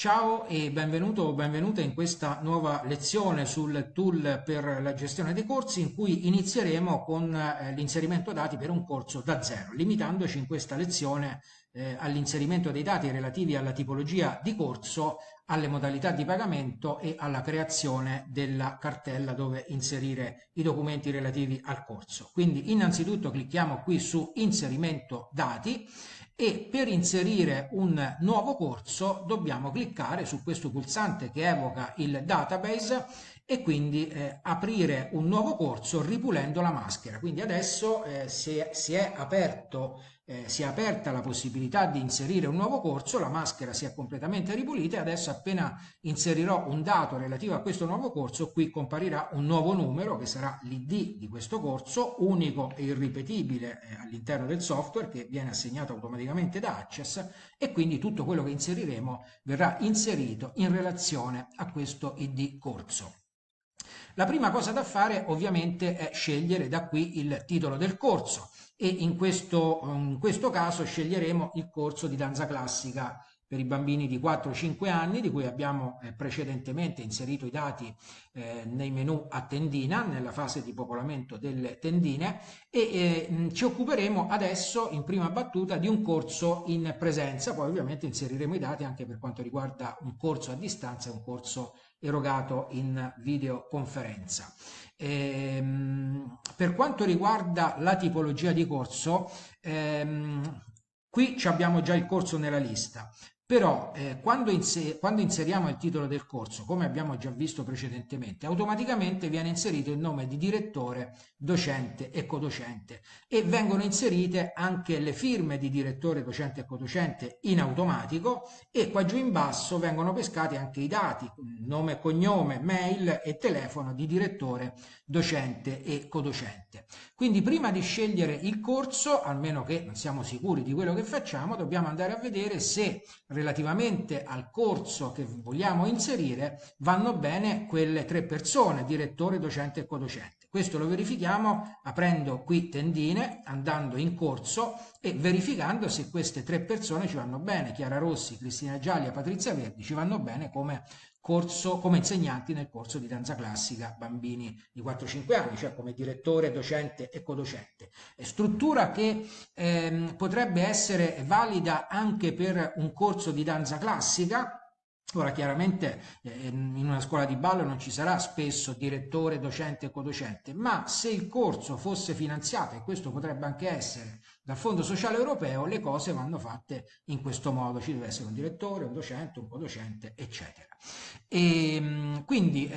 Ciao e benvenuto o benvenuta in questa nuova lezione sul tool per la gestione dei corsi in cui inizieremo con l'inserimento dati per un corso da zero, limitandoci in questa lezione all'inserimento dei dati relativi alla tipologia di corso, alle modalità di pagamento e alla creazione della cartella dove inserire i documenti relativi al corso. Quindi innanzitutto clicchiamo qui su inserimento dati e per inserire un nuovo corso dobbiamo cliccare su questo pulsante che evoca il database e quindi aprire un nuovo corso ripulendo la maschera. Quindi adesso si è aperta la possibilità di inserire un nuovo corso, la maschera si è completamente ripulita e adesso appena inserirò un dato relativo a questo nuovo corso, qui comparirà un nuovo numero che sarà l'ID di questo corso, unico e irripetibile all'interno del software che viene assegnato automaticamente da Access e quindi tutto quello che inseriremo verrà inserito in relazione a questo ID corso. La prima cosa da fare ovviamente è scegliere da qui il titolo del corso e in questo caso sceglieremo il corso di danza classica per i bambini di 4-5 anni di cui abbiamo precedentemente inserito i dati nei menu a tendina nella fase di popolamento delle tendine e ci occuperemo adesso in prima battuta di un corso in presenza, poi ovviamente inseriremo i dati anche per quanto riguarda un corso a distanza e un corso erogato in videoconferenza. Per quanto riguarda la tipologia di corso, qui abbiamo già il corso nella lista, però quando inseriamo il titolo del corso, come abbiamo già visto precedentemente, automaticamente viene inserito il nome di direttore, docente e codocente e vengono inserite anche le firme di direttore, docente e codocente in automatico e qua giù in basso vengono pescati anche i dati, nome e cognome, mail e telefono di direttore, docente e codocente. Quindi prima di scegliere il corso, almeno che non siamo sicuri di quello che facciamo, dobbiamo andare a vedere se relativamente al corso che vogliamo inserire vanno bene quelle tre persone, direttore, docente e codocente. Questo lo verifichiamo aprendo qui tendine, andando in corso e verificando se queste tre persone ci vanno bene. Chiara Rossi, Cristina Gialli e Patrizia Verdi ci vanno bene come come insegnanti nel corso di danza classica bambini di 4-5 anni, cioè come direttore, docente e codocente. Struttura che potrebbe essere valida anche per un corso di danza classica. Ora, chiaramente in una scuola di ballo non ci sarà spesso direttore, docente e codocente, ma se il corso fosse finanziato, e questo potrebbe anche essere dal Fondo Sociale Europeo, le cose vanno fatte in questo modo. Ci deve essere un direttore, un docente, un codocente, eccetera. Quindi,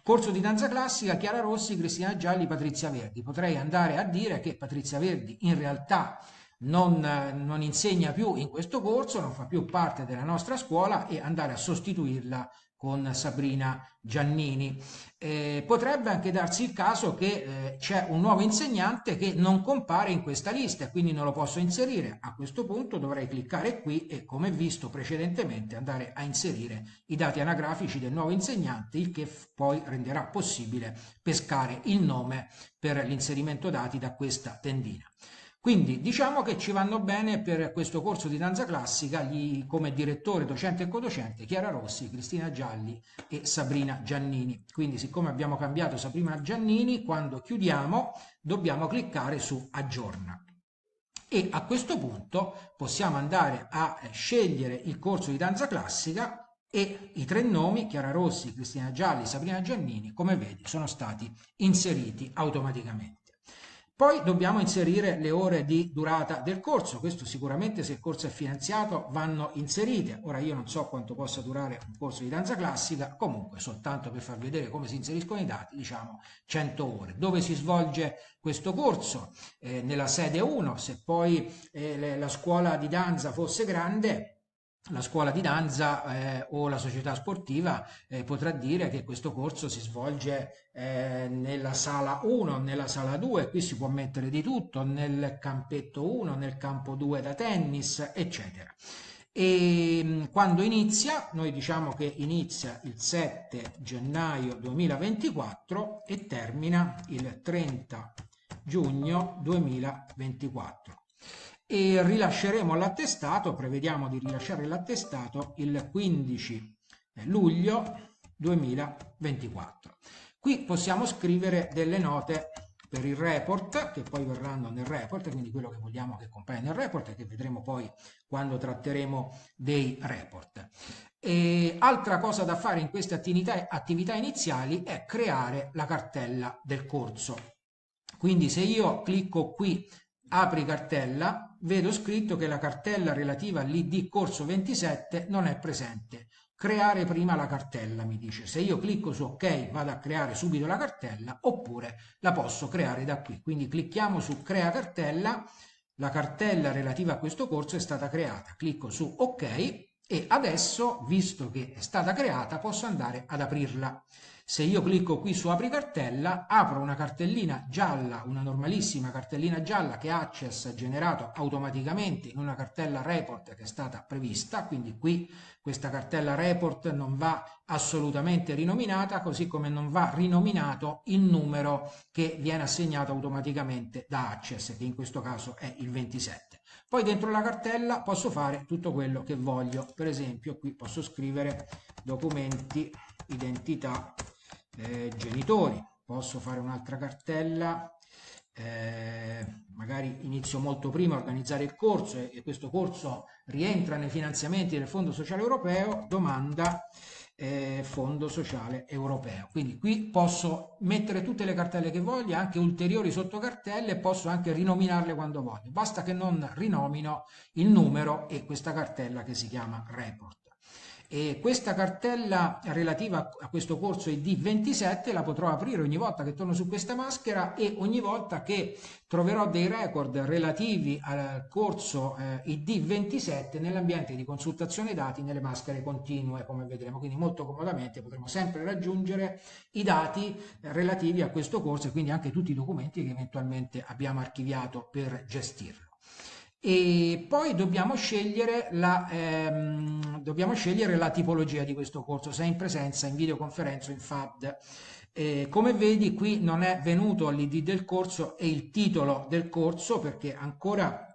corso di danza classica, Chiara Rossi, Cristina Gialli, Patrizia Verdi. Potrei andare a dire che Patrizia Verdi in realtà non insegna più in questo corso, non fa più parte della nostra scuola e andare a sostituirla con Sabrina Giannini. Potrebbe anche darsi il caso che c'è un nuovo insegnante che non compare in questa lista e quindi non lo posso inserire. A questo punto dovrei cliccare qui e, come visto precedentemente, andare a inserire i dati anagrafici del nuovo insegnante, il che poi renderà possibile pescare il nome per l'inserimento dati da questa tendina. Quindi diciamo che ci vanno bene per questo corso di danza classica come direttore, docente e codocente Chiara Rossi, Cristina Gialli e Sabrina Giannini. Quindi siccome abbiamo cambiato Sabrina Giannini, quando chiudiamo dobbiamo cliccare su aggiorna. E a questo punto possiamo andare a scegliere il corso di danza classica e i tre nomi, Chiara Rossi, Cristina Gialli, Sabrina Giannini, come vedi, sono stati inseriti automaticamente. Poi dobbiamo inserire le ore di durata del corso, questo sicuramente se il corso è finanziato vanno inserite. Ora io non so quanto possa durare un corso di danza classica, comunque soltanto per far vedere come si inseriscono i dati, diciamo 100 ore. Dove si svolge questo corso? Nella sede 1, se poi la scuola di danza fosse grande, la scuola di danza o la società sportiva potrà dire che questo corso si svolge nella sala 1, nella sala 2, qui si può mettere di tutto, nel campetto 1, nel campo 2 da tennis, eccetera. E quando inizia, noi diciamo che inizia il 7 gennaio 2024 e termina il 30 giugno 2024. e rilasceremo l'attestato, prevediamo di rilasciare l'attestato il 15 luglio 2024. Qui possiamo scrivere delle note per il report, che poi verranno nel report, quindi quello che vogliamo che compaia nel report e che vedremo poi quando tratteremo dei report. E altra cosa da fare in queste attività iniziali è creare la cartella del corso. Quindi se io clicco qui apri cartella, vedo scritto che la cartella relativa all'ID corso 27 non è presente. Creare prima la cartella, mi dice. Se io clicco su ok vado a creare subito la cartella, oppure la posso creare da qui. Quindi clicchiamo su crea cartella, la cartella relativa a questo corso è stata creata. Clicco su ok e adesso, visto che è stata creata, posso andare ad aprirla. Se io clicco qui su apri cartella, apro una cartellina gialla, una normalissima cartellina gialla che Access ha generato automaticamente in una cartella report che è stata prevista, quindi qui questa cartella report non va assolutamente rinominata, così come non va rinominato il numero che viene assegnato automaticamente da Access, che in questo caso è il 27. Poi dentro la cartella posso fare tutto quello che voglio, per esempio qui posso scrivere documenti, identità, genitori, posso fare un'altra cartella, magari inizio molto prima a organizzare il corso e questo corso rientra nei finanziamenti del Fondo Sociale Europeo, domanda Fondo Sociale Europeo. Quindi qui posso mettere tutte le cartelle che voglio, anche ulteriori sottocartelle, e posso anche rinominarle quando voglio. Basta che non rinomino il numero e questa cartella che si chiama report. E questa cartella relativa a questo corso ID 27 la potrò aprire ogni volta che torno su questa maschera e ogni volta che troverò dei record relativi al corso ID 27 nell'ambiente di consultazione dati nelle maschere continue, come vedremo. Quindi molto comodamente potremo sempre raggiungere i dati relativi a questo corso e quindi anche tutti i documenti che eventualmente abbiamo archiviato per gestirlo. E poi dobbiamo scegliere la tipologia di questo corso, se è in presenza, in videoconferenza o in FAD. Come vedi qui non è venuto all'ID del corso e il titolo del corso perché ancora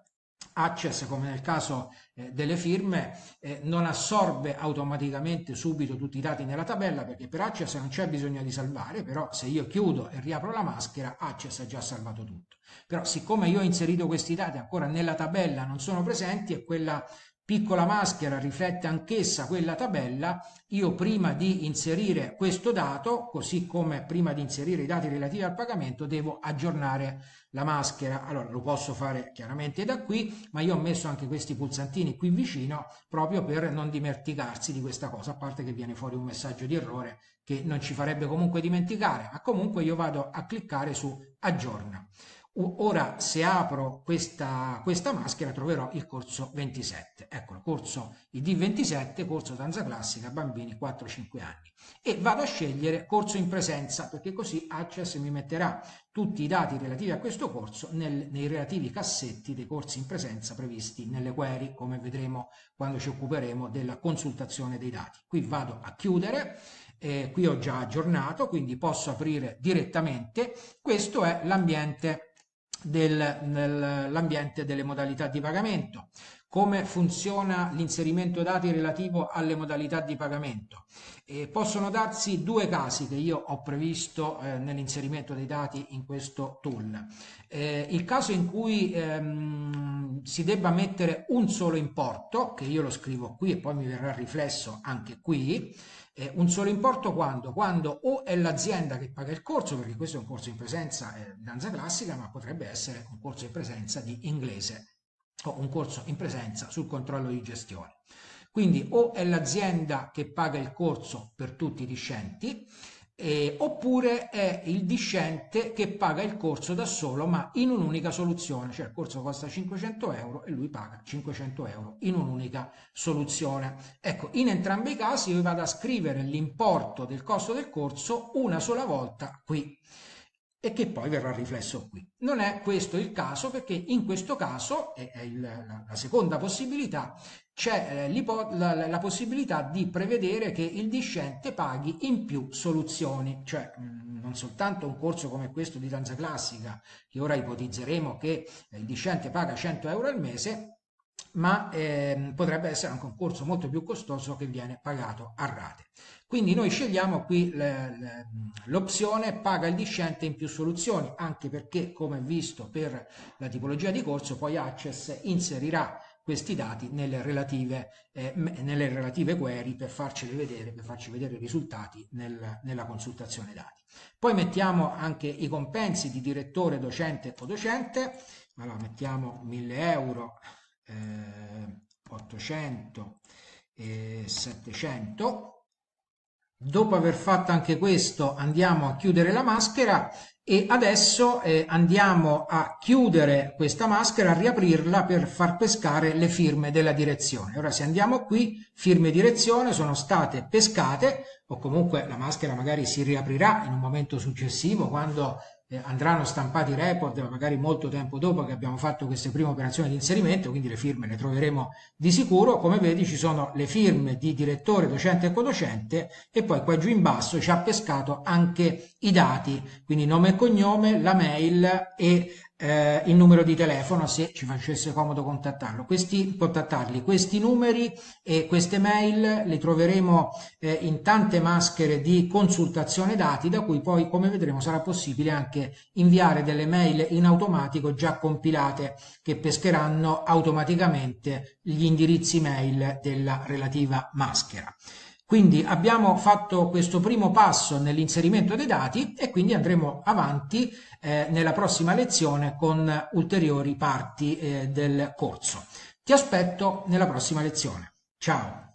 Access, come nel caso delle firme, non assorbe automaticamente subito tutti i dati nella tabella perché per Access non c'è bisogno di salvare, però se io chiudo e riapro la maschera Access ha già salvato tutto. Però siccome io ho inserito questi dati ancora nella tabella non sono presenti e quella piccola maschera riflette anch'essa quella tabella, io prima di inserire questo dato, così come prima di inserire i dati relativi al pagamento, devo aggiornare la maschera. Allora lo posso fare chiaramente da qui, ma io ho messo anche questi pulsantini qui vicino proprio per non dimenticarsi di questa cosa, a parte che viene fuori un messaggio di errore che non ci farebbe comunque dimenticare, ma comunque io vado a cliccare su aggiorna. Ora se apro questa maschera troverò il corso 27, ecco, corso ID 27, corso danza classica bambini 4-5 anni e vado a scegliere corso in presenza perché così Access mi metterà tutti i dati relativi a questo corso nei relativi cassetti dei corsi in presenza previsti nelle query, come vedremo quando ci occuperemo della consultazione dei dati. Qui vado a chiudere. Qui ho già aggiornato, quindi posso aprire direttamente. Questo è l'ambiente delle modalità di pagamento. Come funziona l'inserimento dati relativo alle modalità di pagamento? Possono darsi due casi che io ho previsto nell'inserimento dei dati in questo tool. Il caso in cui si debba mettere un solo importo, che io lo scrivo qui e poi mi verrà riflesso anche qui, un solo importo quando o è l'azienda che paga il corso, perché questo è un corso in presenza danza classica, ma potrebbe essere un corso in presenza di inglese o un corso in presenza sul controllo di gestione. Quindi o è l'azienda che paga il corso per tutti i discenti, oppure è il discente che paga il corso da solo ma in un'unica soluzione, cioè il corso costa 500 euro e lui paga 500 euro in un'unica soluzione. Ecco, in entrambi i casi io vado a scrivere l'importo del costo del corso una sola volta qui e che poi verrà riflesso qui. Non è questo il caso perché in questo caso, è la seconda possibilità, c'è la possibilità di prevedere che il discente paghi in più soluzioni, cioè non soltanto un corso come questo di danza classica, che ora ipotizzeremo che il discente paga 100 euro al mese, ma potrebbe essere anche un corso molto più costoso che viene pagato a rate. Quindi noi scegliamo qui l'opzione paga il discente in più soluzioni, anche perché, come visto per la tipologia di corso, poi Access inserirà questi dati nelle relative query per farci vedere i risultati nella consultazione dati. Poi mettiamo anche i compensi di direttore, docente o docente. Allora mettiamo 1000 euro, 800 e 700. Dopo aver fatto anche questo andiamo a chiudere la maschera e adesso andiamo a chiudere questa maschera, a riaprirla per far pescare le firme della direzione. Ora se andiamo qui, firme direzione sono state pescate, o comunque la maschera magari si riaprirà in un momento successivo quando andranno stampati i report, magari molto tempo dopo che abbiamo fatto queste prime operazioni di inserimento, quindi le firme le troveremo di sicuro. Come vedi ci sono le firme di direttore, docente e codocente, e poi qua giù in basso ci ha pescato anche i dati, quindi nome e cognome, la mail e il numero di telefono se ci facesse comodo contattarli. Questi numeri e queste mail li troveremo in tante maschere di consultazione dati, da cui poi, come vedremo, sarà possibile anche inviare delle mail in automatico già compilate che pescheranno automaticamente gli indirizzi mail della relativa maschera. Quindi abbiamo fatto questo primo passo nell'inserimento dei dati e quindi andremo avanti nella prossima lezione con ulteriori parti del corso. Ti aspetto nella prossima lezione. Ciao!